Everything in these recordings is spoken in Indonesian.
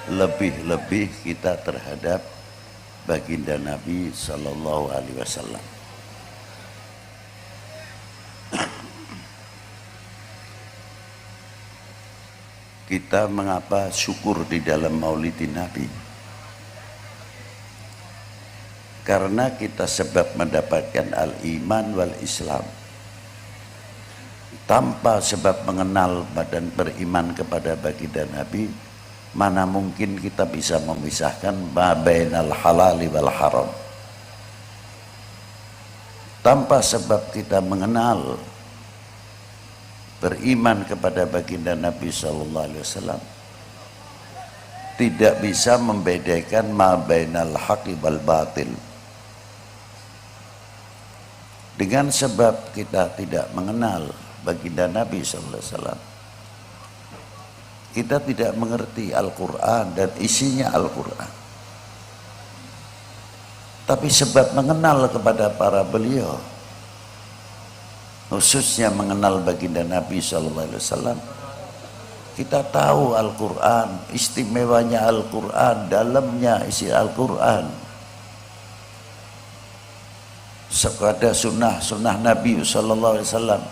lebih-lebih kita terhadap baginda Nabi Sallallahu Alaihi Wasallam. Kita mengapa syukur di dalam maulidin Nabi? Karena kita sebab mendapatkan al-iman wal Islam. Tanpa sebab mengenal dan beriman kepada baginda Nabi, mana mungkin kita bisa memisahkan ma bainal halali wal haram. Tanpa sebab kita mengenal beriman kepada baginda Nabi Sallallahu Alaihi Wasallam, tidak bisa membedakan ma bainal haqqi wal batil. Dengan sebab kita tidak mengenal baginda Nabi Sallallahu Alaihi Wasallam, kita tidak mengerti Al-Quran dan isinya Al-Quran. Tapi sebab mengenal kepada para beliau, khususnya mengenal baginda Nabi Sallallahu Alaihi Wasallam, kita tahu Al-Quran, istimewanya Al-Quran, dalamnya isi Al-Quran. Sekadar sunnah Nabi Sallallahu Alaihi Wasallam,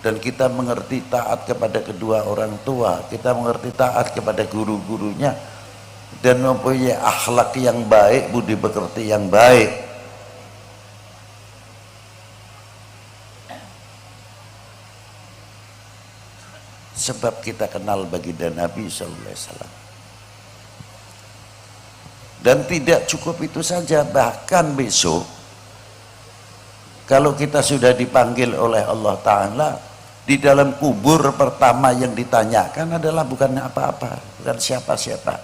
dan kita mengerti taat kepada kedua orang tua, kita mengerti taat kepada guru-gurunya, dan mempunyai akhlak yang baik, budi pekerti yang baik. Sebab kita kenal baginda Nabi Sallallahu Alaihi Wasallam. Dan tidak cukup itu saja, bahkan besok kalau kita sudah dipanggil oleh Allah Ta'ala, di dalam kubur pertama yang ditanyakan adalah bukan apa-apa, bukan siapa-siapa.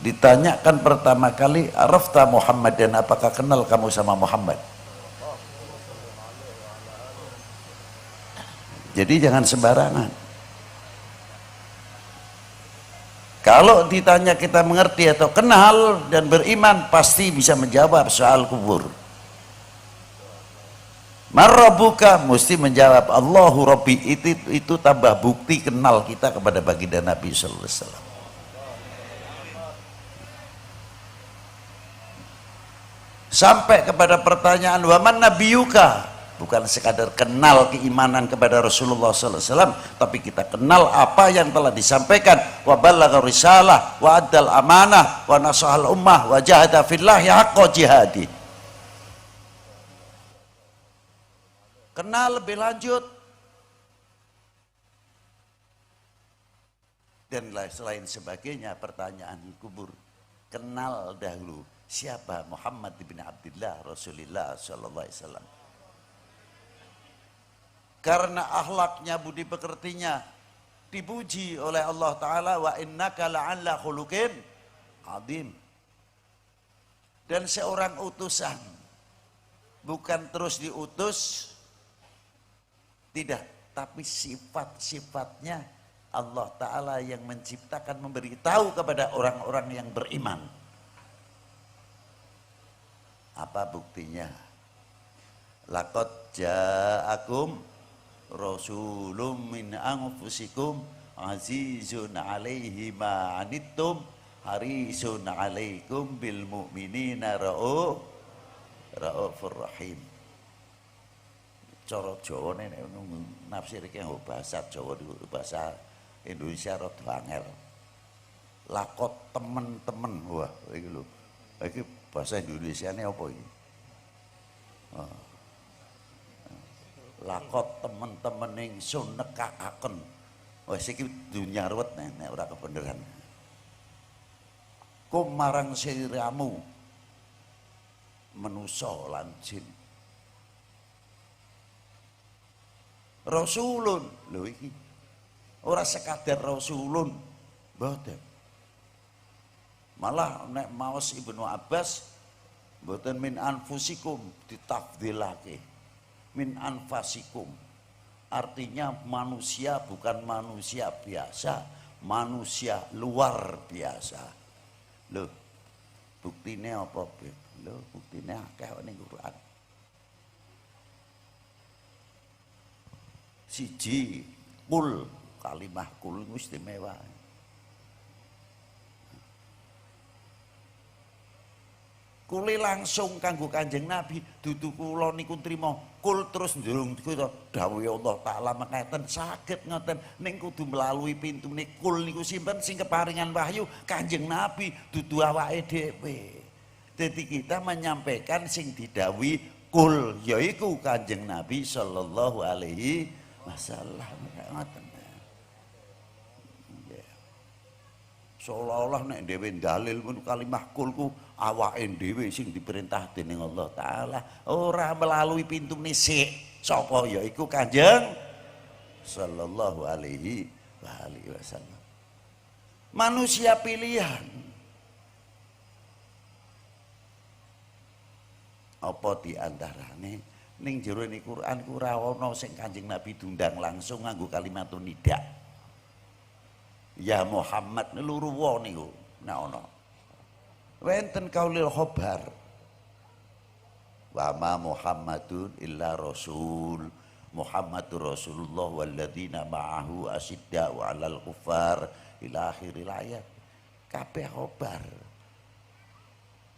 Ditanyakan pertama kali, arafta Muhammad, dan apakah kenal kamu sama Muhammad? Jadi jangan sembarangan. Kalau ditanya kita mengerti atau kenal dan beriman, pasti bisa menjawab soal kubur. Marrabuka, mesti menjawab Allahu Rabbi. Itu tambah bukti kenal kita kepada baginda Nabi Sallallahu Alaihi Wasallam. Sampai kepada pertanyaan waman nabiyuka, bukan sekadar kenal keimanan kepada Rasulullah Sallallahu Alaihi Wasallam, tapi kita kenal apa yang telah disampaikan. Wa ballagha risalah wa addal amanah wa nasahal ummah wa jahada fillahi haqqa jihadi. Kenal lebih lanjut. Dan selain sebagainya, pertanyaan kubur. Kenal dahulu siapa Muhammad bin Abdullah Rasulullah Sallallahu Alaihi Wasallam. Karena akhlaknya, budi pekertinya dipuji oleh Allah Ta'ala, wa innaka la'alla khuluqin azim. Dan seorang utusan bukan terus diutus, tidak, tapi sifat-sifatnya Allah Ta'ala yang menciptakan, memberitahu kepada orang-orang yang beriman. Apa buktinya? Laqad ja'akum Rasulun min anfusikum azizun alaihi ma anittum harisun alaikum bil mu'minina raufur rahim. Cara Jawa nek nafsir iki bahasa Jawa bahasa Indonesia rada angel. Lakot temen-temen, wah iki lho. Iki bahasa Indonesiane apa iki? Lakot temen-temen ingsun nekakaken. Wis iki dunya ruwet nek ora kebeneran. Kum marang siramu manusa lan jin. Rasulun, lho iki ora sekadar rasulun, mboten. Malah nek maos Ibnu Abbas mboten min anfusikum, ditafdilake. Min anfasikum, artinya manusia bukan manusia biasa, manusia luar biasa. Loh, buktinya apa? Loh, buktinya akeh ning Quran. Siji, qul kalimah kul istimewa. Kule langsung kanggo Kanjeng Nabi, dudu kula niku trima kul terus ndurung dawuh Allah taala mekaten saged ngoten ning kudu melalui pintune kul niku sinten sing keparingan wahyu Kanjeng Nabi dudu awake dhewe. Dadi kita menyampaikan sing didhawuhi kul yaiku Kanjeng Nabi sallallahu alaihi wasallam ngoten. Seolah-olah nek dhewe dalil pun kalimah kulku awake dhewe sing diperintah dening Allah taala, ora melalui pintune sik. Sapa yaiku Kanjeng sallallahu alaihi wasallam. Manusia pilihan. Apa diantarane ning jero ni Quran ku ora ana sing Kanjeng Nabi diundang langsung nganggo kalimatun nida. Ya Muhammad luru wa niku nek ana. Wenten kaulil khobar. Wa ma Muhammadun illa rasul. Muhammadur Rasulullah walladzina ma'ahu asyidda'u 'alal kuffar ila akhiril ayat. Kabeh khobar.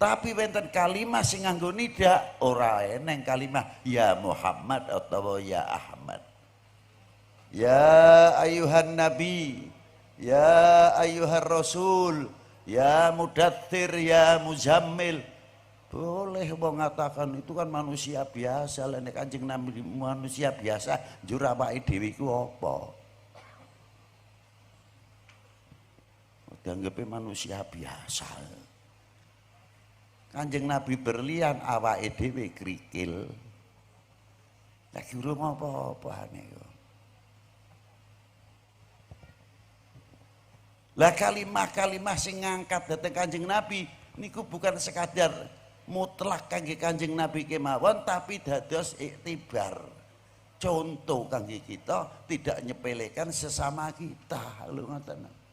Tapi wenten kalimah sing nganggo nida ora eneng kalimah ya Muhammad atau ya Ahmad. Ya ayuhan nabi, ya ayuhan rasul, ya mudaththir, ya muzammil. Boleh mengatakan itu kan manusia biasa. Lah nek Kanjeng Nabi manusia biasa, njur awake dhewe iku apa? Dianggepe manusia biasa. Kanjeng Nabi berlian awake dhewe krikil. Lagi urung apa-apa niku. Lah kalimah-kalimah sing ngangkat dhateng Kanjeng Nabi niku bukan sekadar mutlak kangge Kanjeng Nabi kemawon tapi dados iktibar. Contoh kangge kita tidak nyepelekan sesama kita. Lho ngoten.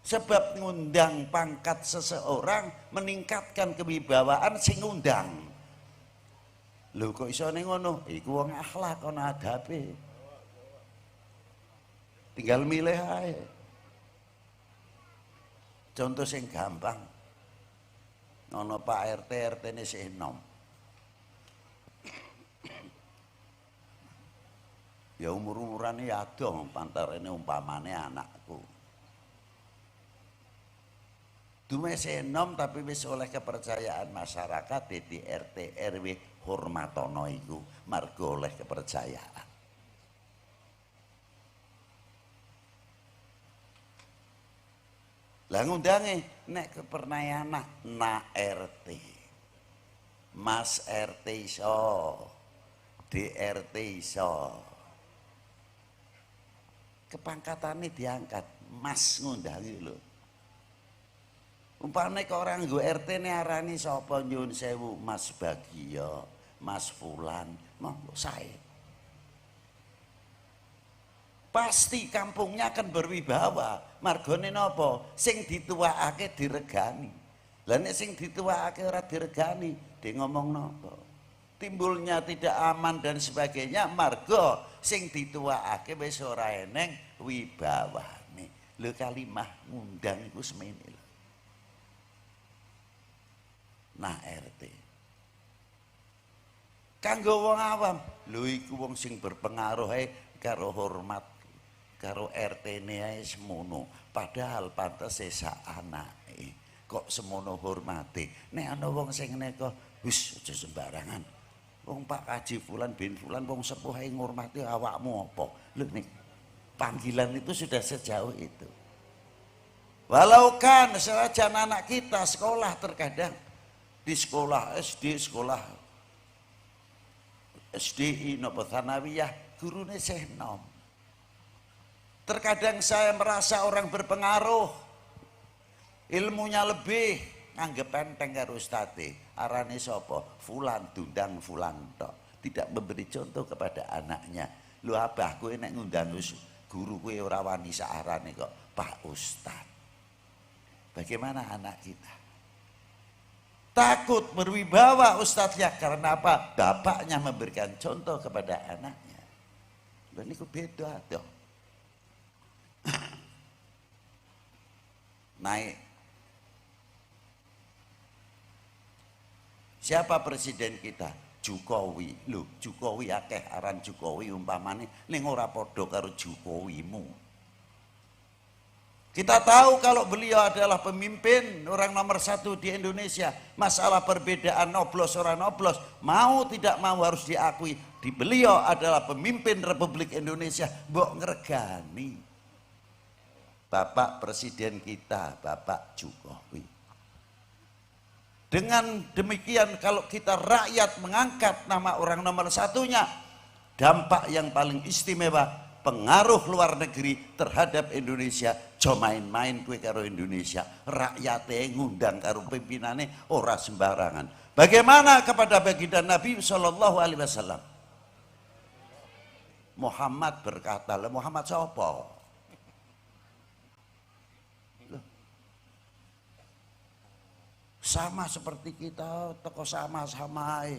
Sebab ngundang pangkat seseorang meningkatkan kewibawaan sing ngundang. Lho kok iso ngono? Iku wong akhlak ana adabe. Tinggal milih ae. Contoh sing gampang. Ana Pak RT, RT-ne sing enom. Ya umur-umurane adoh pantarene umpamane anakku. Dume senom tapi wis oleh kepercayaan masyarakat di RT RW hormatono iku margo oleh kepercayaan. Lah ngundange nek kepernah anak na RT. Mas RT iso. DRT iso. Kepangkatane diangkat, Mas ngundangi lho. Umpamane kok orang nggo RT ne arani sapa nyun sewu Mas Bagio, Mas Fulan, monggo sae. Pasti kampungnya akan berwibawa. Margone napa? Sing dituwakake diregani. Lah nek sing dituwakake ora diregani, dia ngomong napa? Timbulnya tidak aman dan sebagainya margo sing dituwakake wis ora eneng wibawane. Lho kalimah ngundang iku semene. Nah RT kanggo wong awam lho iku wong sing berpengaruh karo hormat karo RT-ne ae semono padahal pantes sak anake kok semono hormate nek ana wong sing neka wis aja sembarangan wong Pak Kaji Fulan bin Fulan wong sepuh ae ngurmati awakmu apa lho nek panggilan itu sudah sejauh itu walau kan senajan anak kita sekolah terkadang di sekolah SD, sekolah SDI, nopo Thanawiyah, gurune senom. Terkadang saya merasa orang berpengaruh, ilmunya lebih, nganggep enteng karo ustate. Arane sapa? Fulan, dundang Fulan tok. Tidak memberi contoh kepada anaknya. Lu abah kowe nek ngundang guru kowe ora wani saarane kok, Pak Ustad. Bagaimana anak kita? Takut berwibawa ustadznya karena apa? Bapaknya memberikan contoh kepada anaknya. Dan itu beda dong. naik. Siapa presiden kita? Jokowi. Lho, Jokowi akeh aran Jokowi umpamane ning ora padha karo Jokowimu. Kita tahu kalau beliau adalah pemimpin orang nomor satu di Indonesia. Masalah perbedaan noblos orang noblos, mau tidak mau harus diakui. Di beliau adalah pemimpin Republik Indonesia. Mbok ngregani Bapak Presiden kita, Bapak Jokowi. Dengan demikian kalau kita rakyat mengangkat nama orang nomor satunya, dampak yang paling istimewa, pengaruh luar negeri terhadap Indonesia. Jo main-main kue karo Indonesia, rakyatnya ngundang karo pimpinannya ora sembarangan. Bagaimana kepada baginda Nabi Shallallahu Alaihi Wasallam? Muhammad berkata, Muhammad siapa? Sama seperti kita, toko sama-sama.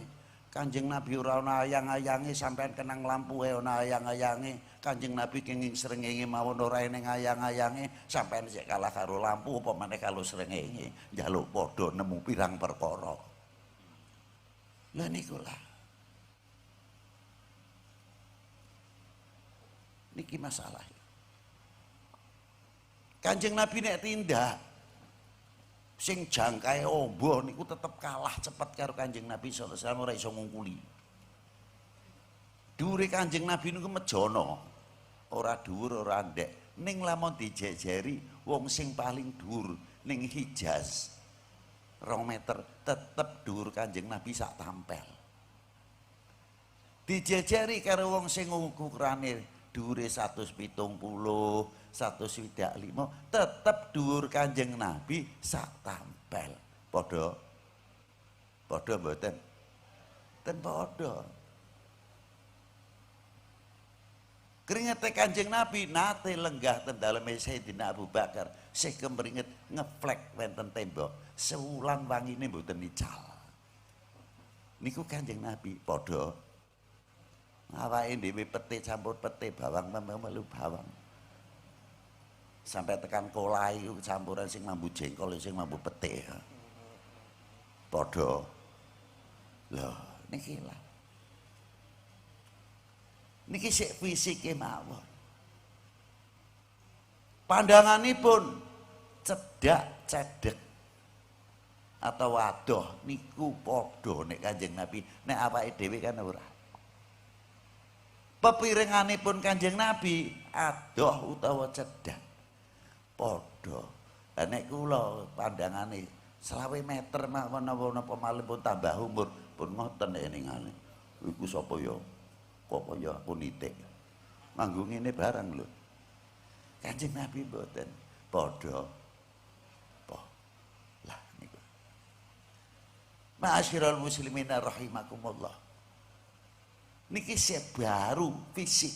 Kanjeng Nabi ora ana ayang-ayange sampean kenang lampu ana ayang-ayange. Kanjeng Nabi kenging srengenge mawon ora ning ayang-ayange, sampean sik kalah karo lampu apa maneh kalau srengenge. Njaluk padha nemu pirang perkara. Lah niku lah. Niki masalah. Kanjeng Nabi nek tindak sing jangkae ombo niku tetep kalah cepet karo Kanjeng Nabi sallallahu alaihi wasallam, ora iso ngungkuli. Dhuwure Kanjeng Nabi niku mejono, ora dhuwur ora ndek. Ning lamun dijejeri wong sing paling dhuwur ning Hijaz 2 meter tetep dhuwur Kanjeng Nabi sak tampel. Dijejeri karo wong sing ukurane dhuwure 170, 125, tetep dhuwur Kanjeng Nabi sak tampel. Padha mboten? Ten padha. Keringete Kanjeng Nabi nate lenggah ten daleme Sayyidina Abu Bakar, sih kemringet ngeflek wonten tembok, sewulan wangine mboten ical. Niku Kanjeng Nabi padha. Awake dhewe pete campur pete, bawang melu bawang. Sampai tekan kolai campuran sing mambu jengkol sing mambu pete. Padha. Lho, niki lah. Niki sik fisike mawon. Pandanganipun cedak cedek atau wadoh niku padha nek Kanjeng Nabi, nek awake dhewe kan ora. Pepiringanipun Kanjeng Nabi adoh utawa cedak padha. Lah nek kula pandangane 20 meter mawon napa malih pun tambah umur pun ngoten nek ningane. Iku sapa ya? Kok kaya aku nitik. Manggo ngene barang lho. Kanjeng Nabi mboten padha. Lah niku. Ma'asyiral muslimin rahimakumullah. Niki baru fisik.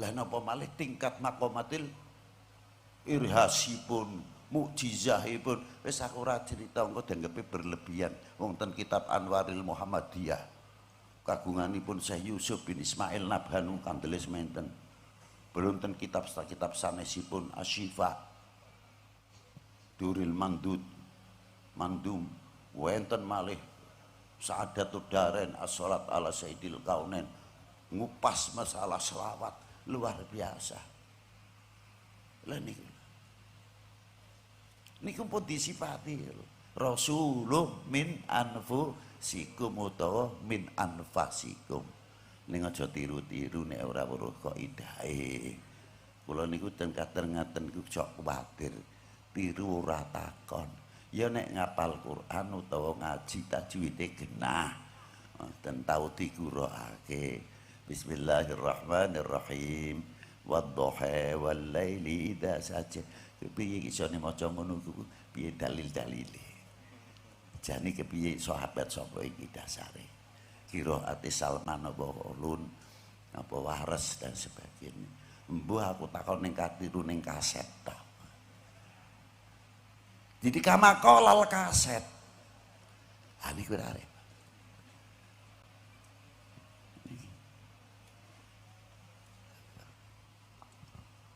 Lah napa malih tingkat makomatil irhasipun, mukjizahipun wis aku ora crita engko dianggepe berlebihan. Wong ten kitab Anwaril Muhammadiyah kagunganipun Syekh Yusuf bin Ismail Nabhanu kandeles menten. Belum ten kitab sanesipun Asyifa, Duril Mandud, Mandum, wonten malih Sa'adatud Darain as-salat ala Sayyidil Kaunain, ngupas masalah selawat luar biasa. Lah niku pun disifati Rasulullah min anfusikum utawa min anfasikum. Ning aja tiru-tiru nek ora weruh kok idahe. Kula niku ten ngaten ku sok kuwatir tiru ora takon. Ya nek ngapal Quran utawa ngaji tajwide genah. Dan tau digurukake. Bismillahirrahmanirrahim. Wadduha wal laili idza saja. Piye isone maca ngono ku? Piye dalil-dalile? Jane kepiye sahabat sapa iki dasare? Qiraate Salman apa Ulun apa Waras dan sebagainya. Mbuh aku takon ning katiru ning kaset ta. Jadi kamakolal kaset. Niku arep.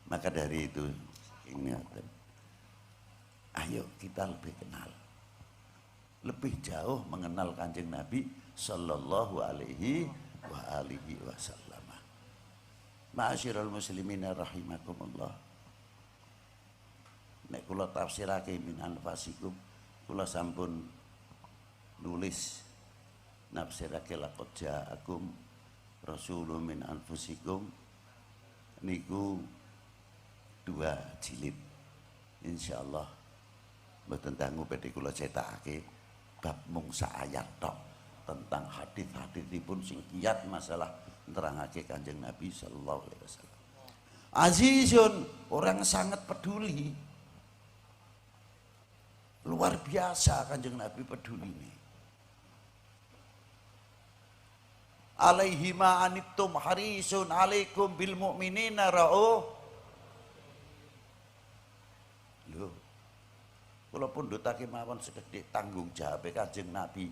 Maka dari itu ingatan, ayo kita lebih kenal, lebih jauh mengenal Kanjeng Nabi sallallahu alaihi wa alihi wasallam. Ma'asyiral muslimin rahimakumullah. Nek kula tafsirake min anfasikum, kula sampun nulis nafsirake laqad ja'akum rasulun min anfusikum niku 2 jilid. Insyaallah mboten dangu badhe kula cetakake bab mung sak ayat tok tentang hadis-hadisipun sing kiyat masalah nerangake Kanjeng Nabi sallallahu alaihi wasallam. Azizun, orang sangat peduli. Luar biasa Kanjeng Nabi peduli ini. Alaihi ma anittum harisun alaikum bil mu'minina ra'uf. Lho, kula pundhutake mawon sekedhik tanggung jawab Kanjeng Nabi.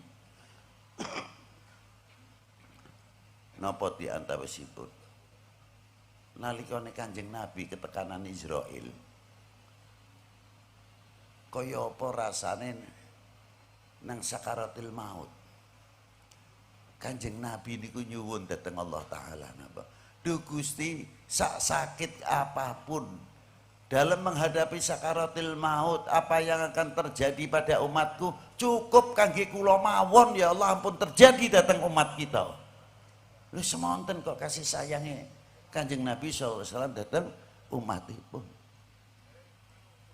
Napa di antawisipun nalikane Kanjeng Nabi ketekanan Israel, kaya apa rasane nang sakaratil maut. Kanjeng Nabi niku nyuwun dhateng Allah taala napa, duh Gusti, sak sakit apapun dalam menghadapi sakaratil maut, apa yang akan terjadi pada umatku, cukup kangge kula mawon ya Allah, ampun terjadi datang umat kita. Lho semonten kok kasih sayangnya Kanjeng Nabi SAW datang umatipun.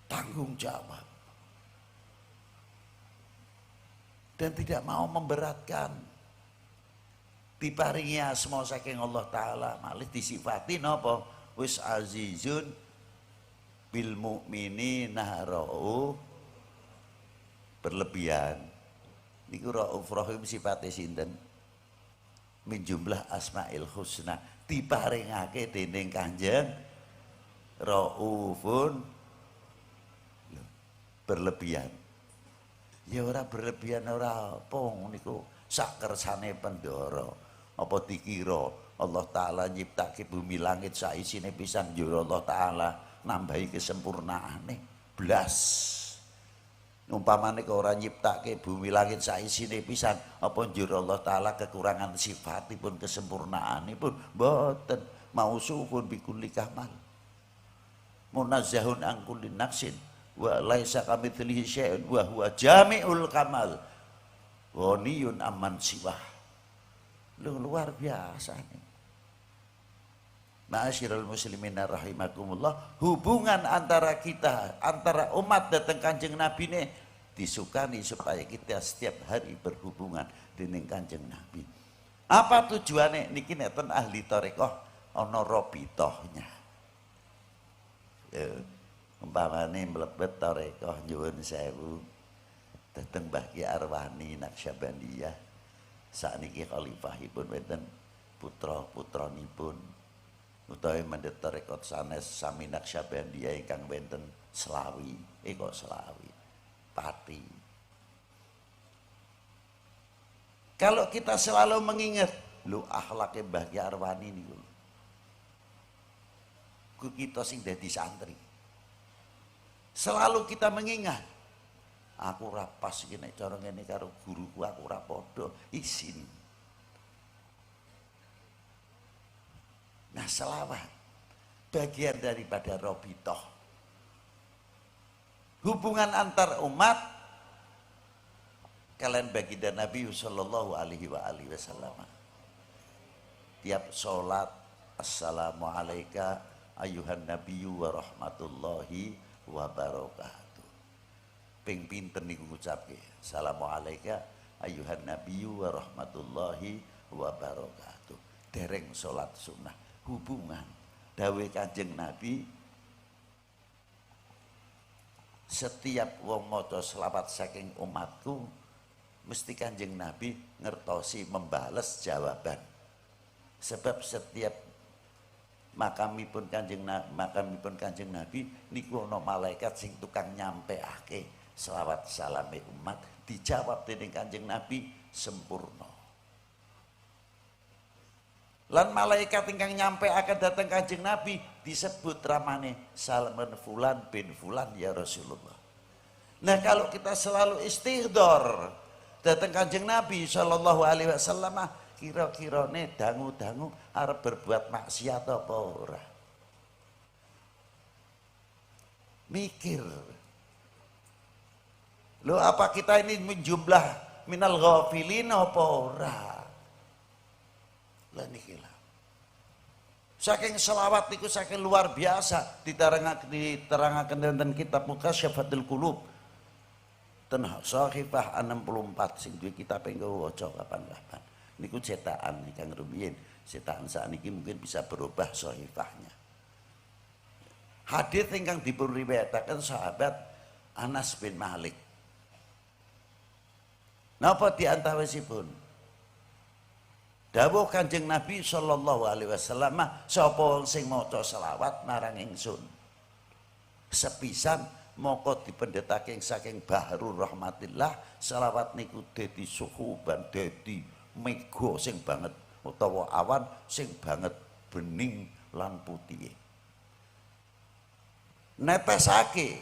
Tanggung jawab dan tidak mau memberatkan. Diparingi asma saking Allah taala, malih disifati napa, wis azizun bil mu'minina ra'uf, berlebihan. Niku Ra'uf Rahim sifate sinten? Min jumlah asmaul husna, diparingake dening Kanjeng Ra'ufun, berlebihan. Ya ora berlebihan ora apa niku sak kersane Pandara. Apa dikira Allah taala nyiptake bumi langit sak isine pisan njur Allah taala nambahi kesempurnaane blas. Umpamane kok ora nyiptake bumi langit sak isine pisan, apa njur Allah taala kekurangan sifatipun kesempurnaanipun? Mboten. Mausufun bikulli kamal, munazzahun an kulli naqsin, wa laisa kamitslihi syai'un wa huwa jami'ul kamal, ghaniyun amman siwah. Luar biasa nih. Ma'asyiral muslimin rahimakumullah, hubungan antara kita, antara umat datang Kanjeng Nabi ini disukani supaya kita setiap hari berhubungan dengan Kanjeng Nabi. Apa tujuannya? Niki neten ahli tarekah ana robitohnya. Umpamane mlebet tarekah nyuwun sewu dateng Mbah Ki Arwani Naqsyabandiyah, sakniki khalifahipun wonten putra-putranipun utawi mendhet tarekat sanes sami Naqsyabandiyah ingkang wonten selawi, kok selawi pati. Kalau kita selalu mengingat lu akhlake Mbah Ki Arwani niku, ku kita sing dadi santri selalu kita mengingat, aku ora pas iki nek cara ngene karo guruku, aku ora padha, izin. Nah, selawat bagian daripada robitoh, hubungan antar umat kalian baginda Nabi sallallahu alaihi wasallam. Tiap sholat, assalamualaikum ayuhan nabiyyu wa rahmatullahi wa barakatuh. Ping pinten niku ngucapke assalamualaikum ayuhan nabiyyu wa rahmatullahi wa barakatuh. Dereng sholat sunnah. Hubungan dawe Kanjeng Nabi, setiap wong maca selawat saking umatku mesti Kanjeng Nabi ngertosi membales jawaban. Sebab setiap makamipun Kanjeng Nabi niku ana malaikat sing tukang nyampeake selawat salame umat, dijawab dening Kanjeng Nabi sempurna. Lan malaikat ingkang nyampe akan datang Kanjeng Nabi disebut ramane Salman fulan bin fulan ya Rasulullah. Nah kalau kita selalu istighfar datang Kanjeng Nabi sallallahu alaihi wasallam, kira-kirane dangu-dangu arep berbuat maksiat apa ora? Mikir. Loh apa kita ini menjumlah minal ghafilin apa ora? Lah niki lah. Saking selawat niku saking luar biasa diterangaken tentang kitab Mukasyfatul Qulub. Ten Sahifah 64 sing duwe kitab engko waca kapan-kapan. Niku cetakan Kang rumiyin. Cetakan sakniki mungkin bisa berubah sahifahnya. Hadis ingkang dipun riwayataken sahabat Anas bin Malik. Napa diantawisipun? Dawuh Kanjeng Nabi sallallahu alaihi wasallam, sapa sing maca selawat marang ingsun sepisan moko dipendhetake saking bahrul rahmatillah, selawat niku dadi suhuban, dadi mega sing banget utawa awan sing banget bening lan putih. Netesake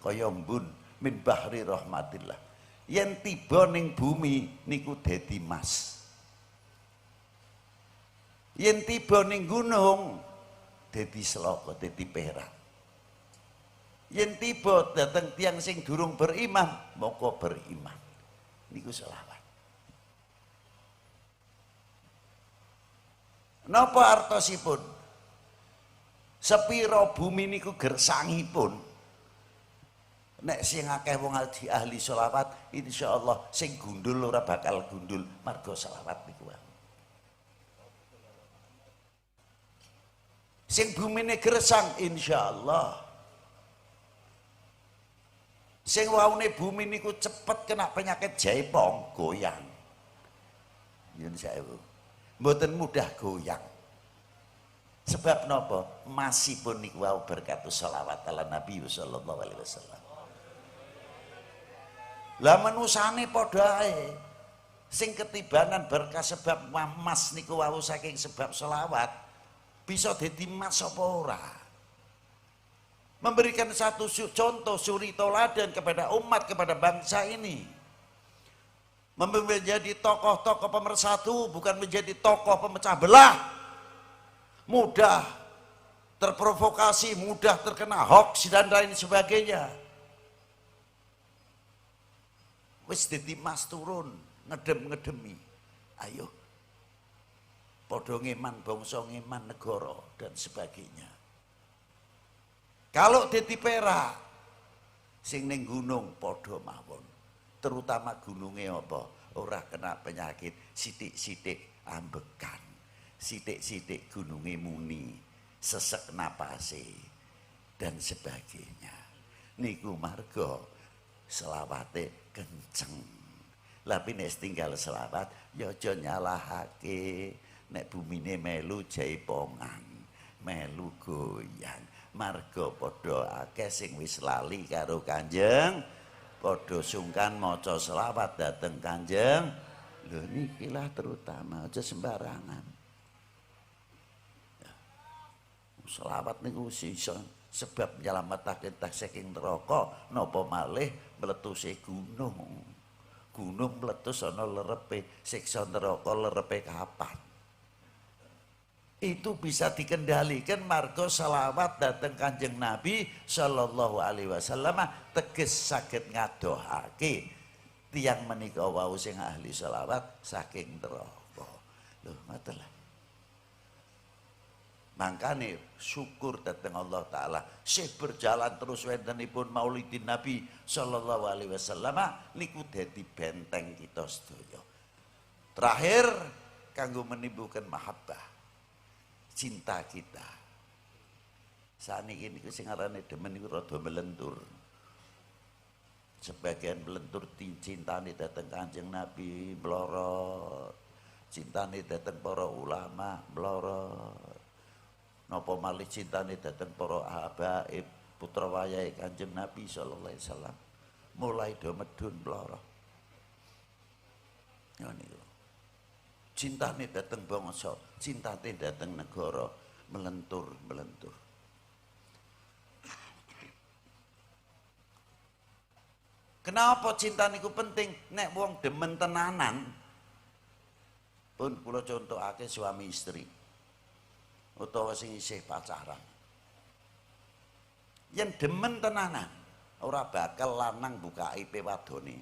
kaya embun min bahri rahmatillah. Yen tiba ning bumi niku dadi mas. Yen tiba ning gunung dadi selaka, dadi perak. Yen tiba dateng tiang sing durung beriman, moko beriman. Niku selawat. Napa artosipun? Sepiro bumi niku gersangipun. Nek sing akeh wong ahli selawat, insyaallah sing gundul ora bakal gundul marga selawat niku wae. Sing bumine gersang insyaallah. Sing waune bumi niku cepet kena penyakit jaipong, goyang. Yen sewu. Mboten mudah goyang. Sebab napa? Masipun niku wau berkatu sholawat ala Nabi sallallahu alaihi wasallam. Lah manusane padha ae. Sing ketibanan berkah sebab mas niku wau saking sebab sholawat. Bisa dadi mas apa ora? Memberikan satu contoh suri toladan kepada umat, kepada bangsa ini. Menjadi tokoh-tokoh pemersatu, bukan menjadi tokoh pemecah belah. Mudah terprovokasi, mudah terkena hoax dan lain sebagainya. Wis dadi mas turun, ngedem-ngedemi. Ayo padha ngeman bangsa, ngeman negara dan sebagainya. Kalau dadi perak sing ning gunung padha mawon, terutama gununge apa? Ora kena penyakit, sithik-sithik ambekan, sithik-sithik gununge muni, sesek napase dan sebagainya. Niku marga selawate kenceng. Tapi nek tinggal selawat ya aja nyalahake. Nek bumine melu jaipongan, melu goyang, marga padha akeh sing wis lali karo Kanjeng, padha sungkan maca selawat dhateng Kanjeng. Lho niki lah terutama aja sembarangan. Ya. Selawat niku iso sebab nyelametake saking neraka, napa malih mletuse gunung. Gunung meletus ana lerepe, siksa neraka lerepe kapan? Itu bisa dikendalikan marga selawat dateng Kanjeng Nabi sallallahu alaihi wasallam, teges saged ngadohake tiyang menika wau sing ahli selawat saking neraka. Lho ngoten lah. Mangkane syukur dateng Allah taala sih berjalan terus wontenipun Maulidin Nabi sallallahu alaihi wasallam niku dadi benteng kita sedaya. Terakhir kanggo menimbulkan mahabbah, cinta kita. Saniki niku sing arane demen niku rada melentur. Sebagian melentur cintane dhateng Kanjeng Nabi mlorot. Cintane dhateng para ulama mlorot. Napa malih cintane dhateng para habaib putra wayahe Kanjeng Nabi sallallahu alaihi wasallam mulai do medun mlorot. Ya niku. cintane dateng bangsa, cintane dateng negara, melentur. Kenapa cinta niku penting? Nek wong demen tenanan, pun kula contohake suami istri utawa sing isih pacaran. Yen demen tenanan, ora bakal lanang buka aib wadone.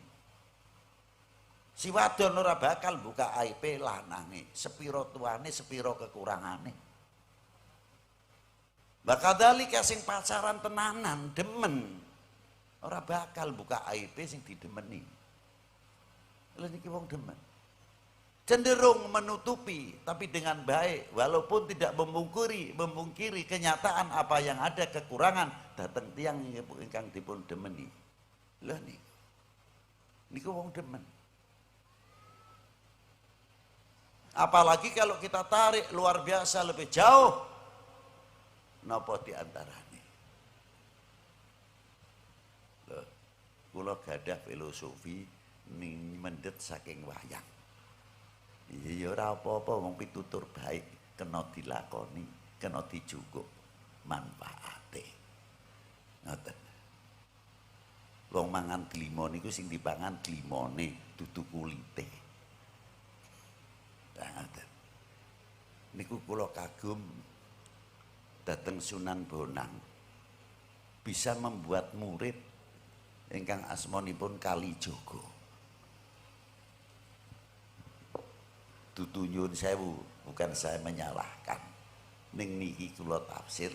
Si wadon ora bakal buka aib lanange, sepiro tuane, sepiro kekurangane. Bakadhalika sing pacaran tenanan, demen, ora bakal buka aib sing didemeni. Lha niki wong demen. Cenderung menutupi tapi dengan baik, walaupun tidak memungkiri kenyataan apa yang ada kekurangan dateng tiang ingkang dipun demeni. Lha niku wong demen. Apalagi kalau kita tarik luar biasa lebih jauh, napa di antarane. Loh, kula gadah filosofi mendet saking wayang. Iya ora apa-apa wong pitutur baik kena dilakoni, kena dijukuk manfaate. Ngoten. Wong mangan glimo niku sing dipangan glimone dudu kulite. Ngoten. Niku kula kagum dateng Sunan Bonang. Bisa membuat murid ingkang asmanipun Kalijaga. Dudu nyuwun sewu, bukan saya menyalahkan. Ning niki kula tafsir.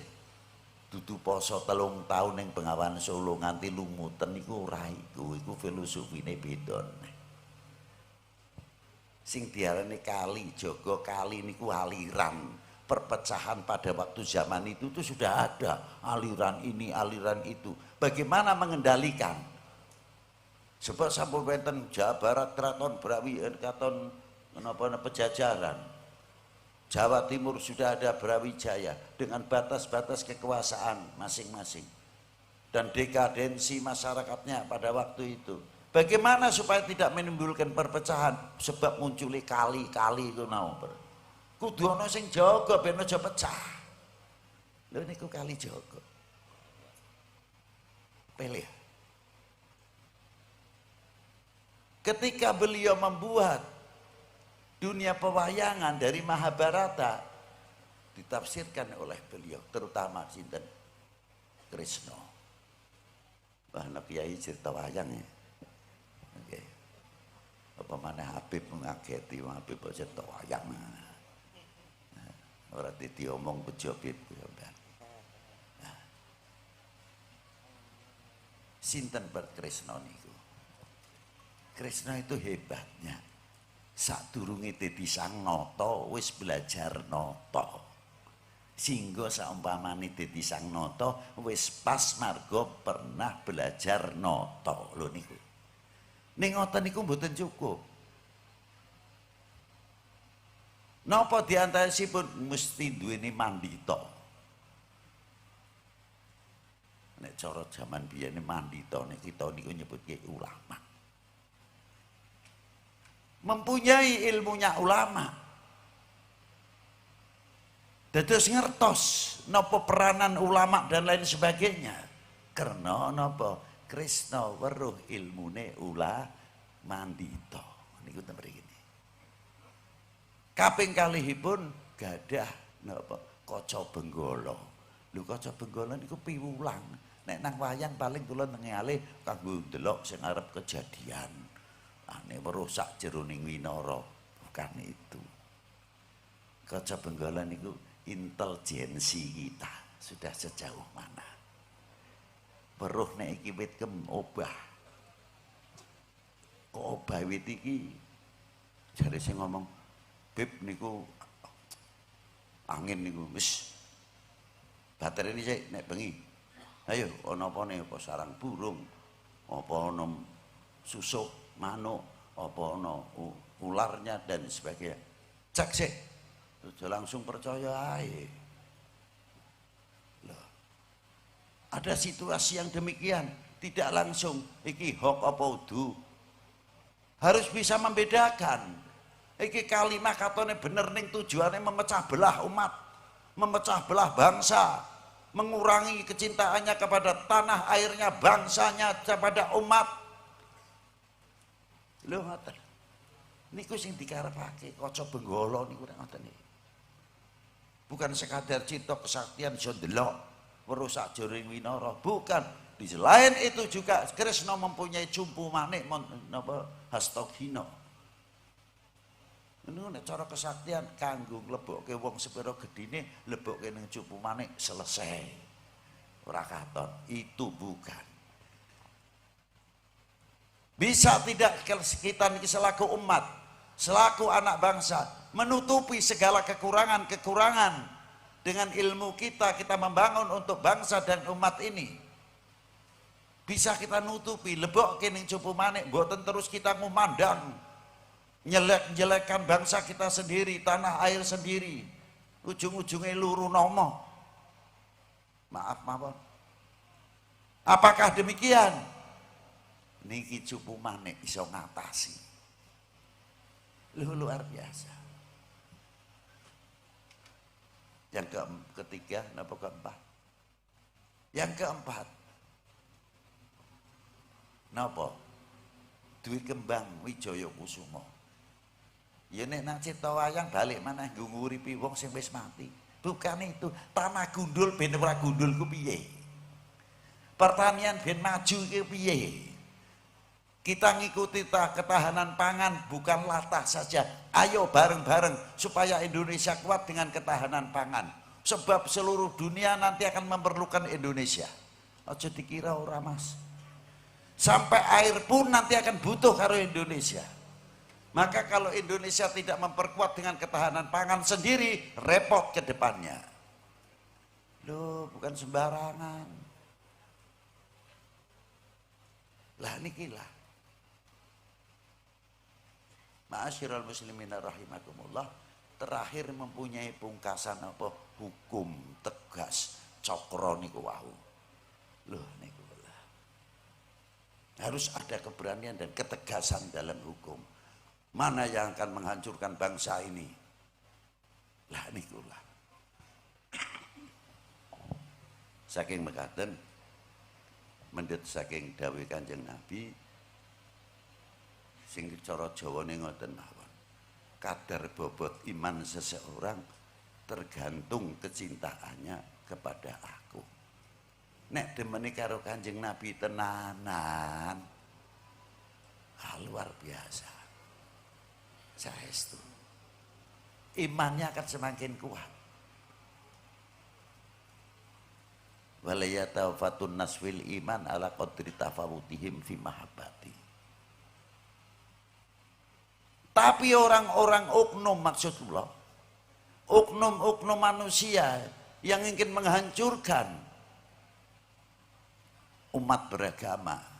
Dudu poso 3 tahun ning Bengawan Solo nganti lumuten niku ora iku filosofine beda. Sing diarani Kalijaga, kali niku aliran. Perpecahan pada waktu zaman itu tuh sudah ada aliran ini, aliran itu. Bagaimana mengendalikan? Sebab sampun wonten Jawa Barat Kraton Brawijaya, Kraton Pejajaran. Jawa Timur sudah ada Brawijaya dengan batas-batas kekuasaan masing-masing dan dekadensi masyarakatnya pada waktu itu. Bagaimana supaya tidak menimbulkan perpecahan? Sebab muncul kali-kali itu naon. Kudu ana sing jaga ben aja pecah. Lha niku Kalijaga. Pilih. Ketika beliau membuat dunia pewayangan dari Mahabharata ditafsirkan oleh beliau, terutama sinten Krishna. Wah nek kiai cerita wayang ya. Oke. Apa maneh Habib ngageti wong Habib cerita wayang. Ora diomong bejo Habib ya. Sinten Krishna niku. Krishna itu hebatnya. Sadurunge dadi sang nata wis belajar nata. Singgo saumpamane dadi sang nata wis pas marga pernah belajar nata. Lho niku. Ning ngoten niku mboten cukup. Napa diantaresipun mesti duweni mandita. Nek cara jaman biyen mandita nek kita niku nyebutke ulama. Mempunyai ilmunya ulama. Dados ngertos napa peranan ulama dan lain sebagainya. Karena napa Krishna weruh ilmune mandita. Niku ten mriki. Kaping kalihipun gadah napa Kaca Benggala. Lho Kaca Benggala niku piwulang. Nek nang wayang paling kula nengalih kanggo ndelok sing arep kejadian. Ane merusak jeroning winara, bukan itu. Kaca Benggala niku intelijensi kita sudah sejauh mana. Weruh nek iki wit kem obah. Kok obah wit iki? Jare sing ngomong, "Bib niku angin niku wis baterene sik nek bengi. Ayo ana apane apa sarang burung, apa ana susuk manuk, apa ana ularnya dan sebagainya. Cek sih, langsung percaya aja. Loh, ada situasi yang demikian, tidak langsung iki hok apa udu. Harus bisa membedakan. Iki kalimah katone bener ning tujuannya memecah belah umat, memecah belah bangsa, mengurangi kecintaannya kepada tanah airnya, bangsanya, kepada umat. Lho ngoten. Niku sing dikarepake kaca Benggala niku ngoten iki. Bukan sekadar cinta kesaktian iso ndelok weruh sak joring winara, bukan. Di selain itu juga Kresna mempunyai cumpu manik napa hastagina. Ini cara kesaktian kanggo nglebokke wong sepira gedine, lebokke ning cupu manik selesai. Ora katon, itu bukan. Bisa tidak kita niki selaku umat, selaku anak bangsa menutupi segala kekurangan-kekurangan dengan ilmu kita membangun untuk bangsa dan umat ini. Bisa kita nutupi, lebokke ning cupu manik, mboten terus kita ngumandang nyelek-nyelekan bangsa kita sendiri, tanah air sendiri, ujung-ujungnya luru nomo. Maaf mawon. Apakah demikian? Niki cupu manik iso ngatasi. Luar biasa. Yang ketiga, napa keempat? Yang keempat, napa? Duwe kembang Wijaya Kusuma. Ya nek nak cipta wayang balik maneh nggo nguripi wong sing wis mati. Bukan itu, tanah gundul ben ora gundul ku piye? Pertanian ben maju ku piye? Kita ngikuti ketahanan pangan bukan latah saja. Ayo bareng-bareng supaya Indonesia kuat dengan ketahanan pangan. Sebab seluruh dunia nanti akan memerlukan Indonesia. Aja dikira ora Mas. Sampai air pun nanti akan butuh karo Indonesia. Maka kalau Indonesia tidak memperkuat dengan ketahanan pangan sendiri, repot ke depannya. Loh, bukan sembarangan. Lah nikilah. Ma'asyiral muslimin rahimakumullah, terakhir mempunyai pungkasan apa? Hukum tegas cokro niku wau. Loh niku lah. Harus ada keberanian dan ketegasan dalam hukum. Mana yang akan menghancurkan bangsa ini? Lah nikulah. Saking mekaten mendhet saking dawuh Kanjeng Nabi sing cara Jawane ngoten mawon. Kadar bobot iman seseorang tergantung kecintaannya kepada aku. Nek demene karo Kanjeng Nabi tenanan, luar biasa. Saestu. Imannya akan semakin kuat. Walayatawfatun naswil iman ala qadri tafawutihim fi mahabbati. Tapi orang-orang oknum, maksudullah, oknum-oknum manusia yang ingin menghancurkan umat beragama.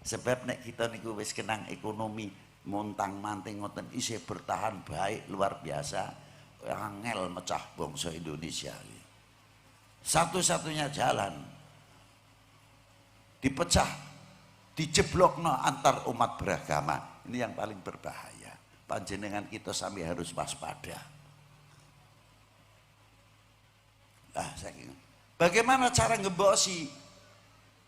Sebab nek kita niku wis kenang ekonomi montang-manting ngoten isih bertahan baik luar biasa, angel mecah bangsa Indonesia. Satu-satunya jalan dipecah, dijeblokno antar umat beragama. Ini yang paling berbahaya. Panjenengan kita sampai harus waspada. Bagaimana cara ngebosi?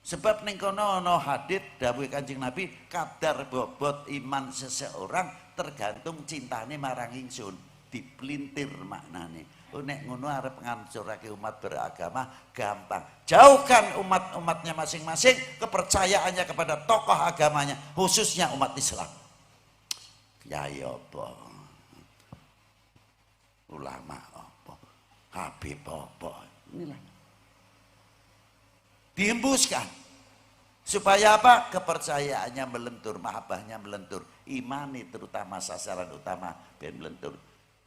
Sebab ning kono ana hadits dawuh Kanjeng Nabi, kadar bobot iman seseorang tergantung cintane marang ingsun. Dipelintir maknane. Nek ngono arep ngancurake umat beragama gampang. Jauhkan umat-umatnya masing-masing kepercayaannya kepada tokoh agamanya, khususnya umat Islam. Kiai apa? Ulama apa? Habib apa? Inilah. Dihembuskan supaya apa? Kepercayaannya melentur, mahabbahnya melentur, imani terutama sasaran utama ben melentur.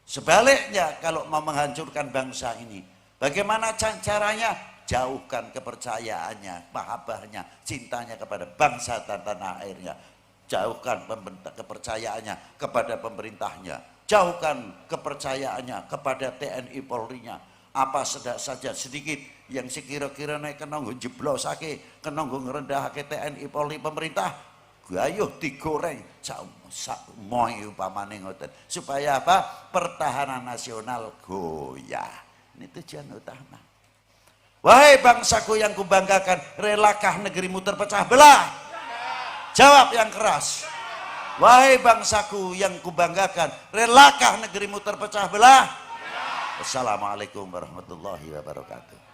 Sebaliknya kalau mau menghancurkan bangsa ini, bagaimana caranya? Jauhkan kepercayaannya, mahabbahnya, cintanya kepada bangsa dan tanah airnya. Jauhkan kepercayaannya kepada pemerintahnya, jauhkan kepercayaannya kepada TNI Polri-nya. Apa saja sedikit yang sekira-kira naik kena jeblosake, kena ngerendahake TNI Polri pemerintah, Ayo digoreng sak moy upamane ngoten. Supaya apa? Pertahanan nasional goyah. Ini tujuan utama. Wahai bangsaku yang kubanggakan, relakah negerimu terpecah belah? Jawab yang keras. Wahai bangsaku yang kubanggakan, relakah negerimu terpecah belah? Wassalamualaikum warahmatullahi wabarakatuh.